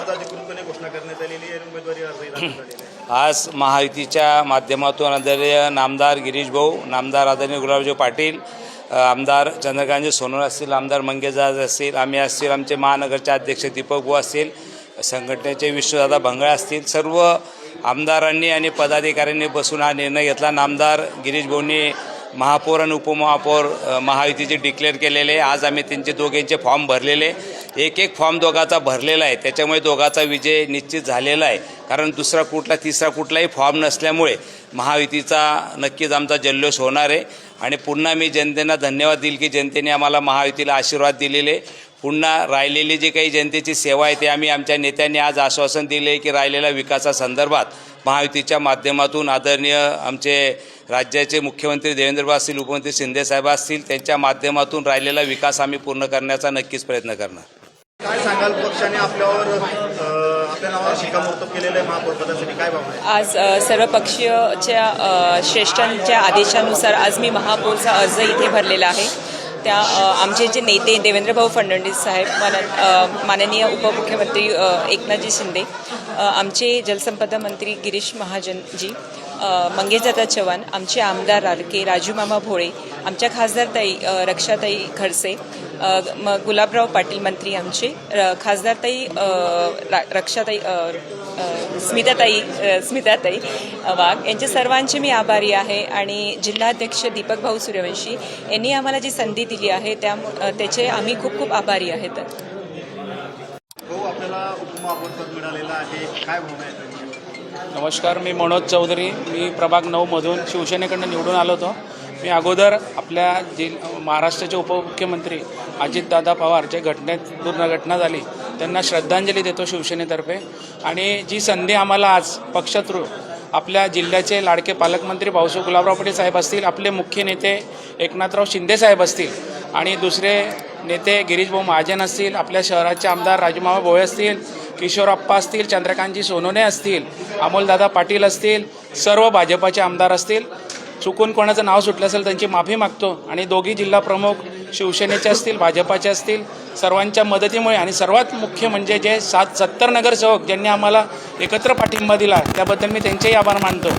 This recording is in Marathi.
आज अधिकृतपणे घोषणा करण्यात आलेली आहे, उमेदवारी अर्जही दाखल झालेला आहे. आज महायुतीच्या माध्यमातून आदरणीय नामदार गिरीश भाऊ, नामदार आदरणीय गुलाबराव पाटील, आमदार चंद्रकांत सोनवणे असतील, आमदार मंगेशदादा असतील, आम्ही असतील, आमचे महानगरचे अध्यक्ष दीपक भाऊ असतील, संघटनेचे विश्वदादा भंगळे असतील, सर्व आमदारांनी आणि पदाधिकाऱ्यांनी बसून हा निर्णय घेतला. नामदार गिरीश भाऊंनी महापौर आणि उपमहापौर महायुतीचे डिक्लेअर केलेले. आज आम्ही त्यांचे दोघांचे फॉर्म भरलेले, एक फॉर्म दोघाचा भरलेला आहे. त्याच्यामुळे दोघाचा विजय निश्चित झालेला आहे. कारण दुसरा कुठला तिसरा कुठलाही फॉर्म नसल्यामुळे महायुतीचा नक्कीच आमचा जल्लोष होणार आहे. आणि पुन्हा मी जनतेला धन्यवाद देईल की जनतेने आम्हाला महायुतीला आशीर्वाद दिलेले. पुन्हा राहिलेली जी काही जनतेची सेवा आहे ते आम्ही आमच्या नेत्यांनी आज आश्वासन दिले की राहिलेल्या विकासासंदर्भात महायुतीच्या माध्यमातून आदरणीय आमचे राज्याचे मुख्यमंत्री देवेंद्रभाऊ असतील, उपमुख्यमंत्री शिंदेसाहेब असतील, त्यांच्या माध्यमातून राहिलेला विकास आम्ही पूर्ण करण्याचा नक्कीच प्रयत्न करणार. काय सांगाल, पक्षाने आपल्या नावावर शिक्कामोर्तब केलेलं आहे महापौर पदासाठी, काय भावना आहे? आज सर्वपक्षीयच्या श्रेष्ठांच्या आदेशानुसार आज मी महापौरचा अर्ज इथे भरलेला आहे. त्या आमचे जे नेते देवेंद्रभाऊ फडणवीस साहेब, माननीय उपमुख्यमंत्री एकनाथजी शिंदे, आमचे जलसंपदा मंत्री गिरीश महाजनजी, मंगेशदादा चव्हाण, आमचे आमदार राजू राजूमामा भोळे, आमच्या खासदारताई रक्षाताई खडसे, गुलाबराव पाटील मंत्री आमचे, खासदारताई रक्षाताई स्मिताताई वाघ, यांचे सर्वांचे मी आभारी आहे. आणि जिल्हाध्यक्ष दीपक भाऊ सूर्यवंशी यांनी आम्हाला जी संधी दिली आहे त्याचे आम्ही खूप खूप आभारी आहेत. आपल्याला उपमहापौर पद मिळालेलं आहे, काय भावना आहे? नमस्कार, मी मनोज चौधरी. मी प्रभाग 9 मधून शिवसेनेकडून निवडून आलो होतो. मी अगोदर आपल्या महाराष्ट्राचे उपमुख्यमंत्री अजितदादा पवार जे दुर्घटना झाली त्यांना श्रद्धांजली देतो शिवसेनेतर्फे. आणि जी संधी आम्हाला आज पक्ष थ्रू आपल्या जिल्ह्याचे लाडके पालकमंत्री भाऊसाहेब गुलाबराव पाटील साहेब असतील, आपले मुख्य नेते एकनाथराव शिंदे साहेब असतील आणि दुसरे नेते गिरीशभाऊ महाजन असतील, आपल्या शहराचे आमदार राजूमामा भोळे असतील, किशोरप्पा असतील, चंद्रकांतजी सोनवणे असतील, अमोलदादा पाटील असतील, सर्व भाजपाचे आमदार असतील. चुकून कोणाचं नाव सुटलं असेल त्यांची माफी मागतो. आणि दोघी जिल्हा प्रमुख शिवसेनेचे असतील, भाजपाचे असतील, सर्वांच्या मदतीमुळे आणि सर्वात मुख्य म्हणजे जे 70 नगरसेवक ज्यांनी आम्हाला एकत्र पाठिंबा दिला त्याबद्दल मी त्यांचेही आभार मानतो.